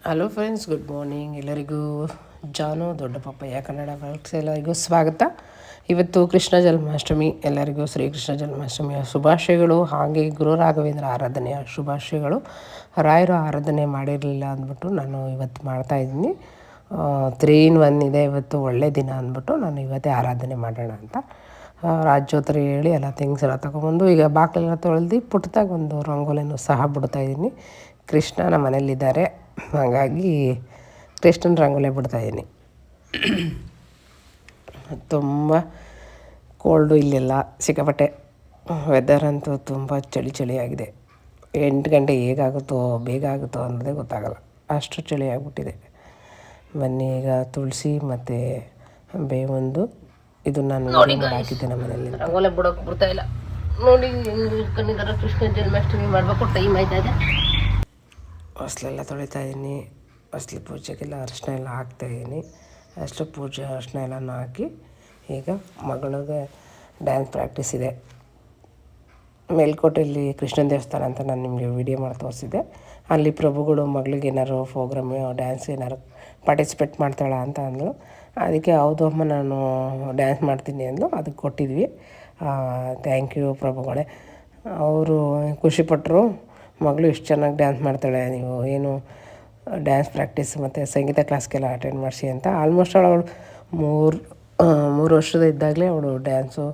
Hello friends, good morning. ಎಲ್ಲರಿಗೂ ಜಾನು ದೊಡ್ಡ Pappayya Kannada vlogs ಎಲ್ಲರಿಗೂ ಸ್ವಾಗತ. ಇವತ್ತು ಕೃಷ್ಣ ಜನ್ಮಾಷ್ಟಮಿ. ಎಲ್ಲರಿಗೂ ಶ್ರೀಕೃಷ್ಣ ಜನ್ಮಾಷ್ಟಮಿಯ ಶುಭಾಶಯಗಳು. ಹಾಗೆ ಗುರು ರಾಘವೇಂದ್ರ ಆರಾಧನೆಯ ಶುಭಾಶಯಗಳು. ರಾಯರು ಆರಾಧನೆ ಮಾಡಿರಲಿಲ್ಲ ಅಂದ್ಬಿಟ್ಟು ನಾನು ಇವತ್ತು ಮಾಡ್ತಾಯಿದ್ದೀನಿ. 3 in 1 ಇದೆ ಇವತ್ತು, ಒಳ್ಳೆ ದಿನ ಅಂದ್ಬಿಟ್ಟು ನಾನು ಇವತ್ತೇ ಆರಾಧನೆ ಮಾಡೋಣ ಅಂತ ರಾಜ್ಯೋತ್ತರ ಹೇಳಿ ಎಲ್ಲ ಥಿಂಗ್ಸ್ ಎಲ್ಲ ತೊಗೊಬಂದು ಈಗ ಬಾಗಿಲೆಲ್ಲ ತೊಳೆದು ಪುಟ್ಟದಾಗಿ ಒಂದು ರಂಗೋಲಿನೂ ಸಹ ಬಿಡ್ತಾಯಿದ್ದೀನಿ. ಕೃಷ್ಣ ನಮ್ಮ ಮನೇಲಿದ್ದಾರೆ, ಹಾಗಾಗಿ ಕೃಷ್ಣನ ರಂಗೋಲಿ ಬಿಡ್ತಾಯಿದ್ದೀನಿ. ತುಂಬ ಕೋಲ್ಡು ಇಲ್ಲೆಲ್ಲ, ಸಿಕ್ಕಾಪಟ್ಟೆ ವೆದರ್ ಅಂತೂ ತುಂಬ ಚಳಿಯಾಗಿದೆ. 8 ಗಂಟೆ ಹೇಗಾಗುತ್ತೋ ಬೇಗ ಆಗುತ್ತೋ ಅನ್ನೋದೇ ಗೊತ್ತಾಗಲ್ಲ, ಅಷ್ಟು ಚಳಿ ಆಗಿಬಿಟ್ಟಿದೆ. ಬನ್ನಿ, ಈಗ ತುಳಸಿ ಮತ್ತು ಬೇವೊಂದು ಇದು ನಾನು ಹಾಕಿದ್ದೆ ನಮ್ಮ ಮನೇಲಿ. ರಂಗೋಲಿ ಬಿಡೋಕೆ ಬಿಡ್ತಾಯಿಲ್ಲ ನೋಡಿ, ಇಟ್ಕೊಂಡಿದ್ದಾರೆ. ಕೃಷ್ಣ ಜನ್ಮಾಷ್ಟಮಿ ಮಾಡಬೇಕು, ಟೈಮ್ ಆಯ್ತಾ ಇದೆ. ಹೊಸ್ಲೆಲ್ಲ ತೊಳಿತಾ ಇದ್ದೀನಿ. ಹೊಸ್ಲು ಪೂಜೆಗೆಲ್ಲ ಅರಿಶಿನ ಎಲ್ಲ ಹಾಕ್ತಾಯಿದ್ದೀನಿ. ಅಷ್ಟು ಪೂಜೆ ಅರಿಶಿನ ಎಲ್ಲನೂ ಹಾಕಿ ಈಗ ಮಗಳಿಗೆ ಡ್ಯಾನ್ಸ್ ಪ್ರಾಕ್ಟೀಸ್ ಇದೆ. ಮೇಲ್ಕೋಟೆಯಲ್ಲಿ ಕೃಷ್ಣನ ದೇವಸ್ಥಾನ ಅಂತ ನಾನು ನಿಮಗೆ ವಿಡಿಯೋ ಮಾಡಿ ತೋರಿಸಿದ್ದೆ. ಅಲ್ಲಿ ಪ್ರಭುಗಳು ಮಗಳಿಗೆ ಏನಾರು ಪ್ರೋಗ್ರಾಮ್ ಡ್ಯಾನ್ಸ್ ಏನಾರು ಪಾರ್ಟಿಸಿಪೇಟ್ ಮಾಡ್ತಾಳ ಅಂತ ಅಂದಳು. ಅದಕ್ಕೆ ಹೌದು ಅಮ್ಮ, ನಾನು ಡ್ಯಾನ್ಸ್ ಮಾಡ್ತೀನಿ ಅಂದಳು. ಅದಕ್ಕೆ ಕೊಟ್ಟಿದ್ವಿ. ಥ್ಯಾಂಕ್ ಯು ಪ್ರಭುಗಳೇ. ಅವರು ಖುಷಿಪಟ್ಟರು, ಮಗಳು ಇಷ್ಟು ಚೆನ್ನಾಗಿ ಡ್ಯಾನ್ಸ್ ಮಾಡ್ತಾಳೆ, ನೀವು ಏನು ಡ್ಯಾನ್ಸ್ ಪ್ರಾಕ್ಟೀಸ್ ಮತ್ತು ಸಂಗೀತ ಕ್ಲಾಸ್ಗೆಲ್ಲ ಅಟೆಂಡ್ ಮಾಡಿಸಿ ಅಂತ. ಆಲ್ಮೋಸ್ಟ್ ಅವಳು 3 ವರ್ಷದ ಇದ್ದಾಗಲೇ ಅವಳು ಡ್ಯಾನ್ಸು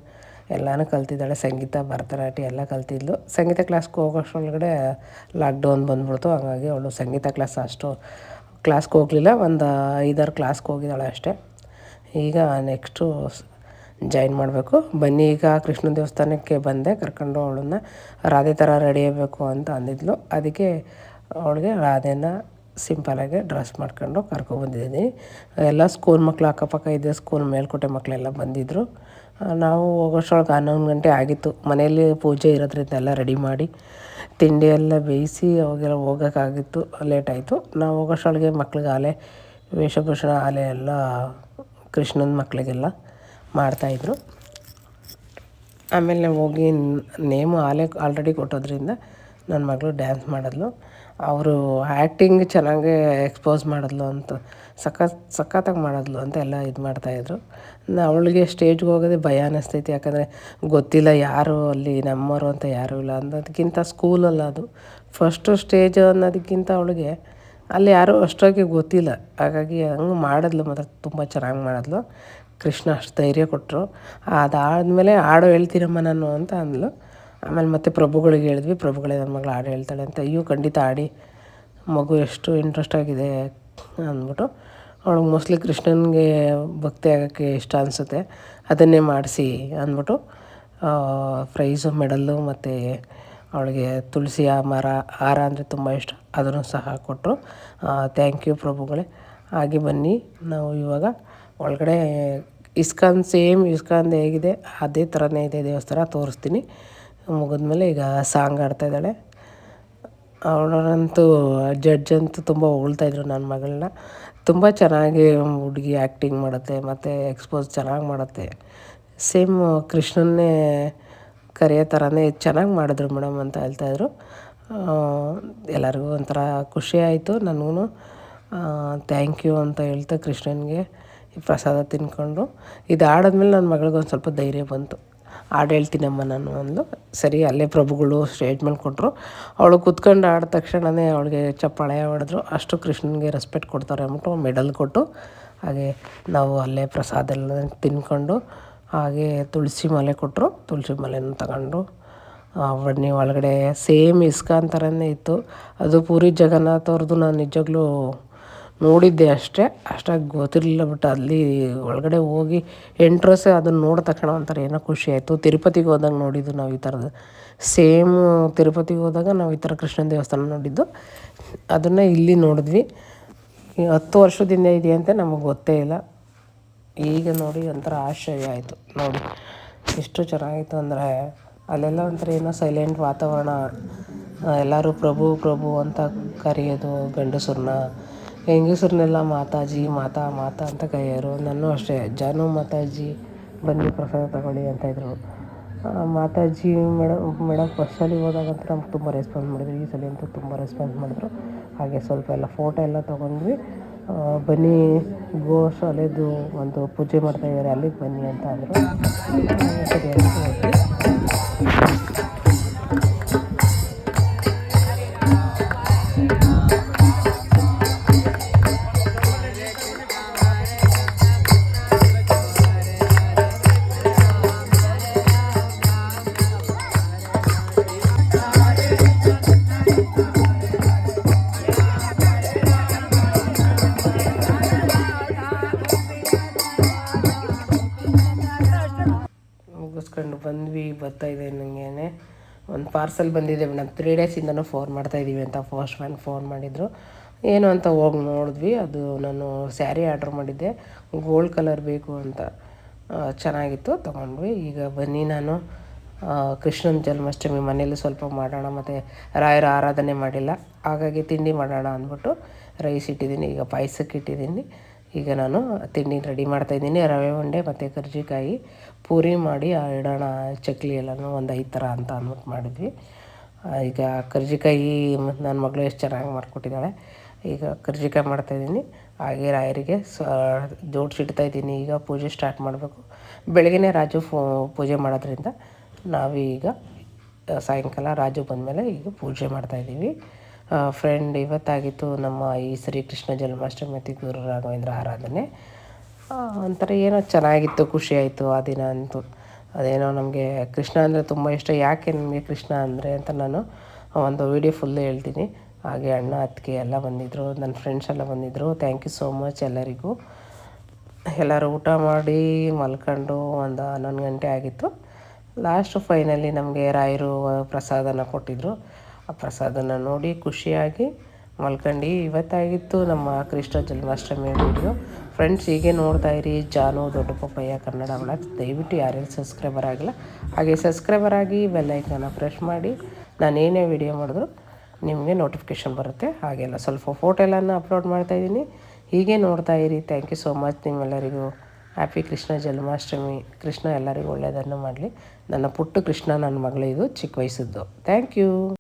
ಎಲ್ಲನೂ ಕಲ್ತಿದ್ದಾಳೆ. ಸಂಗೀತ, ಭರತನಾಟ್ಯ ಎಲ್ಲ ಕಲ್ತಿದ್ಲು. ಸಂಗೀತ ಕ್ಲಾಸ್ಗೆ ಹೋಗೋಷ್ಟರೊಳಗಡೆ ಲಾಕ್ಡೌನ್ ಬಂದ್ಬಿಡ್ತು. ಹಾಗಾಗಿ ಅವಳು ಸಂಗೀತ ಕ್ಲಾಸ್ಗೆ ಹೋಗಲಿಲ್ಲ. ಒಂದು 5-6 ಕ್ಲಾಸ್ಗೆ ಹೋಗಿದ್ದಾಳೆ ಅಷ್ಟೇ. ಈಗ ನೆಕ್ಸ್ಟು ಜಾಯಿನ್ ಮಾಡಬೇಕು. ಬನ್ನಿ, ಈಗ ಕೃಷ್ಣ ದೇವಸ್ಥಾನಕ್ಕೆ ಬಂದೆ, ಕರ್ಕೊಂಡು ಅವಳನ್ನು ರಾಧೆ ಥರ ರೆಡಿ ಆಗಬೇಕು ಅಂತ ಅಂದಿದ್ಲು. ಅದಕ್ಕೆ ಅವಳಿಗೆ ರಾಧೆನ ಸಿಂಪಲಾಗಿ ಡ್ರೆಸ್ ಮಾಡ್ಕೊಂಡು ಕರ್ಕೊಬಂದಿದ್ದೀನಿ. ಎಲ್ಲ ಸ್ಕೂಲ್ ಮಕ್ಕಳು, ಅಕ್ಕಪಕ್ಕ ಇದ್ದ ಸ್ಕೂಲ್ ಮೇಲ್ಕೋಟೆ ಮಕ್ಕಳೆಲ್ಲ ಬಂದಿದ್ದರು. ನಾವು ಹೋಗೋಷ್ಟರೊಳಗೆ 11 ಗಂಟೆ ಆಗಿತ್ತು. ಮನೆಯಲ್ಲಿ ಪೂಜೆ ಇರೋದ್ರಿಂದ ಎಲ್ಲ ರೆಡಿ ಮಾಡಿ ತಿಂಡಿ ಎಲ್ಲ ಬೇಯಿಸಿ ಅವಾಗೆಲ್ಲ ಹೋಗೋಕ್ಕಾಗಿತ್ತು, ಲೇಟಾಯಿತು. ನಾವು ಹೋಗೋಷ್ಟರೊಳಗೆ ಮಕ್ಳಿಗೆ ಆಲೆ ವೇಷಭೂಷಣ ಆಲೆ ಎಲ್ಲ ಕೃಷ್ಣನ ಮಕ್ಕಳಿಗೆಲ್ಲ ಮಾಡ್ತಾಯಿದ್ರು. ಆಮೇಲೆ ನಾವು ಹೋಗಿ ನೇಮು ಆಲೆ ಆಲ್ರೆಡಿ ಕೊಟ್ಟೋದ್ರಿಂದ ನನ್ನ ಮಗಳು ಡ್ಯಾನ್ಸ್ ಮಾಡಿದ್ಲು. ಅವರು ಆ್ಯಕ್ಟಿಂಗ್ ಚೆನ್ನಾಗೇ ಎಕ್ಸ್ಪೋಸ್ ಮಾಡಿದ್ಲು ಅಂತ, ಸಖತ್ತಾಗಿ ಮಾಡಿದ್ಲು ಅಂತ ಎಲ್ಲ ಇದು ಮಾಡ್ತಾಯಿದ್ರು. ಅವಳಿಗೆ ಸ್ಟೇಜ್ಗೆ ಹೋಗೋದೇ ಭಯ ಅನ್ನಿಸ್ತೈತಿ. ಯಾಕಂದರೆ ಗೊತ್ತಿಲ್ಲ ಯಾರು ಅಲ್ಲಿ ನಮ್ಮವರು ಅಂತ ಯಾರೂ ಇಲ್ಲ ಅನ್ನೋದಕ್ಕಿಂತ, ಸ್ಕೂಲಲ್ಲ ಅದು ಫಸ್ಟು ಸ್ಟೇಜ್ ಅನ್ನೋದಕ್ಕಿಂತ ಅವಳಿಗೆ ಅಲ್ಲಿ ಯಾರೂ ಅಷ್ಟಾಗಿ ಗೊತ್ತಿಲ್ಲ. ಹಾಗಾಗಿ ಹಂಗೆ ಮಾಡಿದ್ಲು, ಮಾತ್ರ ತುಂಬ ಚೆನ್ನಾಗಿ ಮಾಡಿದ್ಲು. ಕೃಷ್ಣ ಅಷ್ಟು ಧೈರ್ಯ ಕೊಟ್ಟರು. ಅದಾದಮೇಲೆ ಹಾಡು ಹೇಳ್ತೀನಮ್ಮ ನಾನು ಅಂತ ಅಂದಳು. ಆಮೇಲೆ ಮತ್ತೆ ಪ್ರಭುಗಳಿಗೆ ಹೇಳಿದ್ವಿ. ಪ್ರಭುಗಳೇ, ನನ್ನ ಮಗಳು ಹಾಡು ಹೇಳ್ತಾಳೆ ಅಂತ. ಅಯ್ಯೋ ಖಂಡಿತ ಹಾಡಿ, ಮಗು ಎಷ್ಟು ಇಂಟ್ರೆಸ್ಟ್ ಆಗಿದೆ ಅಂದ್ಬಿಟ್ಟು. ಅವಳಿಗೆ ಮೋಸ್ಟ್ಲಿ ಕೃಷ್ಣನಿಗೆ ಭಕ್ತಿ ಆಗೋಕ್ಕೆ ಇಷ್ಟ ಅನಿಸುತ್ತೆ, ಅದನ್ನೇ ಮಾಡಿಸಿ ಅಂದ್ಬಿಟ್ಟು ಪ್ರೈಸು, ಮೆಡಲ್ಲು ಮತ್ತು ಅವಳಿಗೆ ತುಳಸಿ ಹಾರ ಅಂದರೆ ತುಂಬ ಇಷ್ಟ, ಅದನ್ನು ಸಹ ಕೊಟ್ಟರು. ಥ್ಯಾಂಕ್ ಯು ಪ್ರಭುಗಳೇ. ಹಾಗೆ ಬನ್ನಿ, ನಾವು ಇವಾಗ ಒಳಗಡೆ ಇಸ್ಕಾನ್, ಸೇಮ್ ಇಸ್ಕಾನ್ದು ಹೇಗಿದೆ ಅದೇ ಥರನೇ ಇದೆ ದೇವಸ್ಥಾನ, ತೋರಿಸ್ತೀನಿ. ಮುಗಿದ್ಮೇಲೆ ಈಗ ಸಾಂಗ್ ಆಡ್ತಾಯಿದ್ದಾಳೆ. ಅವಳಂತೂ ಜಡ್ಜ್ ಅಂತೂ ತುಂಬ ಹೊಗಳ್ತಾಯಿದ್ರು ನನ್ನ ಮಗಳನ್ನ. ತುಂಬ ಚೆನ್ನಾಗಿ ಹುಡುಗಿ ಆ್ಯಕ್ಟಿಂಗ್ ಮಾಡುತ್ತೆ ಮತ್ತು ಎಕ್ಸ್ಪೋಸ್ ಚೆನ್ನಾಗಿ ಮಾಡುತ್ತೆ. ಸೇಮ್ ಕೃಷ್ಣನ್ನೇ ಕರೆಯೋ ಥರನೇ ಚೆನ್ನಾಗಿ ಮಾಡಿದ್ರು ಮೇಡಮ್ ಅಂತ ಹೇಳ್ತಾಯಿದ್ರು. ಎಲ್ಲರಿಗೂ ಒಂಥರ ಖುಷಿ ಆಯಿತು. ನನಗೂ ಥ್ಯಾಂಕ್ ಯು ಅಂತ ಹೇಳ್ತಾ ಕೃಷ್ಣನಿಗೆ ಪ್ರಸಾದ ತಿಂದ್ಕೊಂಡು ಇದು ಆಡಿದ್ಮೇಲೆ ನನ್ನ ಮಗಳಿಗೆ ಒಂದು ಸ್ವಲ್ಪ ಧೈರ್ಯ ಬಂತು. ಹಾಡು ಹೇಳ್ತೀನಮ್ಮ ನಾನು ಅಂದು. ಸರಿ, ಅಲ್ಲೇ ಪ್ರಭುಗಳು ಸ್ಟೇಜ್ ಮೇಲೆ ಕೊಟ್ಟರು. ಅವಳು ಕೂತ್ಕೊಂಡು ಆಡಿದ ತಕ್ಷಣವೇ ಅವಳಿಗೆ ಚಪ್ಪಾಳೆ ಹೊಡೆದ್ರು. ಅಷ್ಟು ಕೃಷ್ಣನಿಗೆ ರೆಸ್ಪೆಕ್ಟ್ ಕೊಡ್ತಾರೆ ಅಂದ್ಬಿಟ್ಟು ಮೆಡಲ್ ಕೊಟ್ಟು, ಹಾಗೆ ನಾವು ಅಲ್ಲೇ ಪ್ರಸಾದ ಎಲ್ಲ ತಿಂದ್ಕೊಂಡು, ಹಾಗೆ ತುಳಸಿ ಮಾಲೆ ಕೊಟ್ಟರು. ತುಳಸಿ ಮಾಲೆನೂ ತಗೊಂಡು ಬನ್ನಿ ಒಳಗಡೆ ಸೇಮ್ ಇಸ್ಕಾನ್ ಥರನೇ ಇತ್ತು. ಅದು ಪೂರಿ ಜಗನ್ನಾಥ್ ಅವ್ರದ್ದು ನಾನು ನಿಜವಾಗ್ಲೂ ನೋಡಿದ್ದೆ ಅಷ್ಟೇ, ಅಷ್ಟಾಗಿ ಗೊತ್ತಿರಲಿಲ್ಲ. ಬಟ್ ಅಲ್ಲಿ ಒಳಗಡೆ ಹೋಗಿ ಎಂಟ್ರಸ್ಸೇ ಅದನ್ನು ನೋಡಿದ ತಕ್ಷಣ ಒಂಥರ ಏನೋ ಖುಷಿ ಆಯಿತು. ತಿರುಪತಿಗೆ ಹೋದಾಗ ನೋಡಿದ್ದು ನಾವು ಈ ಥರದ್ದು, ಸೇಮ್ ತಿರುಪತಿಗೆ ಹೋದಾಗ ನಾವು ಈ ಥರ ಕೃಷ್ಣನ ದೇವಸ್ಥಾನ ನೋಡಿದ್ದು, ಅದನ್ನು ಇಲ್ಲಿ ನೋಡಿದ್ವಿ. 10 ವರ್ಷದಿಂದ ಇದೆಯಂತೆ, ನಮಗೆ ಗೊತ್ತೇ ಇಲ್ಲ. ಈಗ ನೋಡಿ ಒಂಥರ ಆಶ್ಚರ್ಯ ಆಯಿತು. ನೋಡಿ ಎಷ್ಟು ಚೆನ್ನಾಗಿತ್ತು ಅಂದರೆ, ಅಲ್ಲೆಲ್ಲ ಒಂಥರ ಏನೋ ಸೈಲೆಂಟ್ ವಾತಾವರಣ. ಎಲ್ಲರೂ ಪ್ರಭು ಪ್ರಭು ಅಂತ ಕರೆಯೋದು, ಗಂಡಸರನ್ನ, ಹೆಂಗಸರನ್ನೆಲ್ಲ ಮಾತಾಜಿ ಮಾತಾ ಅಂತ ಕರೆಯೋರು. ನಾನು ಅಷ್ಟೇ, ಜಾನು ಮಾತಾಜಿ ಬನ್ನಿ ಪ್ರಸಾದ ತಗೊಳ್ಳಿ ಅಂತ ಇದ್ರು. ಮಾತಾಜಿ ಮೇಡಮ್ ಫಸ್ಟ್ ಸಲ ಹೋದಾಗಂತೂ ನಮ್ಗೆ ತುಂಬ ರೆಸ್ಪಾನ್ಸ್ ಮಾಡಿದ್ರು, ಈ ಸಲ ಅಂತೂ ತುಂಬ ರೆಸ್ಪಾನ್ಸ್ ಮಾಡಿದ್ರು. ಹಾಗೆ ಸ್ವಲ್ಪ ಎಲ್ಲ ಫೋಟೋ ಎಲ್ಲ ತೊಗೊಂಡ್ವಿ. ಬನ್ನಿ ಗೋಶಾಲೆದು ಒಂದು ಪೂಜೆ ಮಾಡ್ತಾಯಿದ್ದಾರೆ, ಅಲ್ಲಿಗೆ ಬನ್ನಿ ಅಂತ ಅಂದರು. ಸರಿ ಅಂತ ಹೋದ್ವಿ. ಮುಗಿಸ್ಕೊಂಡು ಬಂದ್ವಿ. ಬರ್ತಾಯಿದೆ ನನಗೇನೆ ಒಂದು ಪಾರ್ಸಲ್ ಬಂದಿದೆ ಮೇಡಮ್, 3 ಡೇಸಿಂದನೂ ಫೋನ್ ಮಾಡ್ತಾಯಿದ್ದೀವಿ ಅಂತ ಪೋಸ್ಟ್ ಮ್ಯಾನ್ ಫೋನ್ ಮಾಡಿದರು. ಏನು ಅಂತ ಹೋಗಿ ನೋಡಿದ್ವಿ. ಅದು ನಾನು ಸ್ಯಾರಿ ಆರ್ಡ್ರ್ ಮಾಡಿದ್ದೆ, ಗೋಲ್ಡ್ ಕಲರ್ ಬೇಕು ಅಂತ. ಚೆನ್ನಾಗಿತ್ತು, ತೊಗೊಂಡ್ವಿ. ಈಗ ಬನ್ನಿ ನಾನು ಕೃಷ್ಣನ ಜನ್ಮಾಷ್ಟಮಿ ಮನೇಲಿ ಸ್ವಲ್ಪ ಮಾಡೋಣ, ಮತ್ತು ರಾಯರ ಆರಾಧನೆ ಮಾಡಿಲ್ಲ, ಹಾಗಾಗಿ ತಿಂಡಿ ಮಾಡೋಣ ಅಂದ್ಬಿಟ್ಟು ರೈಸ್ ಇಟ್ಟಿದ್ದೀನಿ. ಈಗ ಪಾಯಸಕ್ಕೆ ಇಟ್ಟಿದ್ದೀನಿ. ಈಗ ನಾನು ತಿಂಡಿ ರೆಡಿ ಮಾಡ್ತಾಯಿದ್ದೀನಿ. ರವೆ ಉಂಡೆ ಮತ್ತು ಕರ್ಜಿಕಾಯಿ ಪೂರಿ ಮಾಡಿ ಇಡೋಣ, ಚಕ್ಲಿ ಎಲ್ಲನೂ ಒಂದು 5 ಥರ ಅಂತ ಅಂದ್ಬಿಟ್ಟು ಮಾಡಿದ್ವಿ. ಈಗ ಕರ್ಜಿಕಾಯಿ ನನ್ನ ಮಗಳು ಎಷ್ಟು ಚೆನ್ನಾಗಿ ಮಾಡಿಕೊಟ್ಟಿದ್ದಾಳೆ. ಈಗ ಕರ್ಜಿಕಾಯಿ ಮಾಡ್ತಾಯಿದ್ದೀನಿ. ಹಾಗೆ ರಾಯರಿಗೆ ಜೋಡಿಸಿಡ್ತಾಯಿದ್ದೀನಿ. ಈಗ ಪೂಜೆ ಸ್ಟಾರ್ಟ್ ಮಾಡಬೇಕು. ಬೆಳಗ್ಗೆ ರಾಜು ಪೂಜೆ ಮಾಡೋದ್ರಿಂದ ನಾವೀಗ ಸಾಯಂಕಾಲ ರಾಜು ಬಂದಮೇಲೆ ಈಗ ಪೂಜೆ ಮಾಡ್ತಾಯಿದ್ದೀವಿ. ಫ್ರೆಂಡ್, ಇವತ್ತಾಗಿತ್ತು ನಮ್ಮ ಈ ಶ್ರೀಕೃಷ್ಣ ಜನ್ಮಾಷ್ಟಮಿ ಮತ್ತು ಗುರು ರಾಘವೇಂದ್ರ ಆರಾಧನೆ. ಒಂಥರ ಏನೋ ಚೆನ್ನಾಗಿತ್ತು, ಖುಷಿಯಾಯಿತು ಆ ದಿನ ಅಂತೂ. ಅದೇನೋ ನಮಗೆ ಕೃಷ್ಣ ಅಂದರೆ ತುಂಬ ಇಷ್ಟ. ಯಾಕೆ ನನಗೆ ಕೃಷ್ಣ ಅಂದರೆ ಅಂತ ನಾನು ಒಂದು ವೀಡಿಯೋ ಫುಲ್ಲು ಹೇಳ್ತೀನಿ. ಹಾಗೆ ಅಣ್ಣ ಅತ್ತಿಗೆ ಎಲ್ಲ ಬಂದಿದ್ದರು, ನನ್ನ ಫ್ರೆಂಡ್ಸ್ ಎಲ್ಲ ಬಂದಿದ್ದರು. ಥ್ಯಾಂಕ್ ಯು ಸೋ ಮಚ್ ಎಲ್ಲರಿಗೂ. ಎಲ್ಲರೂ ಊಟ ಮಾಡಿ ಮಲ್ಕೊಂಡು ಒಂದು 11 ಗಂಟೆ ಆಗಿತ್ತು. ಲಾಸ್ಟು ಫೈನಲಿ ನಮಗೆ ರಾಯರು ಪ್ರಸಾದನ ಕೊಟ್ಟಿದ್ದರು. ಆ ಪ್ರಸಾದನ ನೋಡಿ ಖುಷಿಯಾಗಿ ಮಲ್ಕೊಂಡು ಇವತ್ತಾಗಿತ್ತು ನಮ್ಮ ಕೃಷ್ಣ ಜನ್ಮಾಷ್ಟಮಿ ವೀಡಿಯೋ. ಫ್ರೆಂಡ್ಸ್, ಹೀಗೆ ನೋಡ್ತಾಯಿರಿ ಜಾನು ದೊಡ್ಡ ಪಪ್ಪಯ್ಯ ಕನ್ನಡ ವ್ಲಾಗ್ಸ್. ದಯವಿಟ್ಟು ಯಾರ್ಯಾರು ಸಬ್ಸ್ಕ್ರೈಬರ್ ಆಗಿಲ್ಲ ಹಾಗೆ ಸಬ್ಸ್ಕ್ರೈಬರ್ ಆಗಿ ಬೆಲ್ಲೈಕನ್ನ ಪ್ರೆಸ್ ಮಾಡಿ. ನಾನು ಏನೇ ವೀಡಿಯೋ ಮಾಡಿದ್ರು ನಿಮಗೆ ನೋಟಿಫಿಕೇಷನ್ ಬರುತ್ತೆ. ಹಾಗೆಲ್ಲ ಸ್ವಲ್ಪ ಫೋಟೋ ಎಲ್ಲನ ಅಪ್ಲೋಡ್ ಮಾಡ್ತಾಯಿದ್ದೀನಿ. ಹೀಗೆ ನೋಡ್ತಾಯಿರಿ. ಥ್ಯಾಂಕ್ ಯು ಸೋ ಮಚ್ ನಿಮ್ಮೆಲ್ಲರಿಗೂ. ಹ್ಯಾಪಿ ಕೃಷ್ಣ ಜನ್ಮಾಷ್ಟಮಿ. ಕೃಷ್ಣ ಎಲ್ಲರಿಗೂ ಒಳ್ಳೆಯದನ್ನು ಮಾಡಲಿ. ನನ್ನ ಪುಟ್ಟ ಕೃಷ್ಣ, ನನ್ನ ಮಗಳಿದು ಚಿಕ್ಕ ವಯಸ್ಸದ್ದು. Thank you.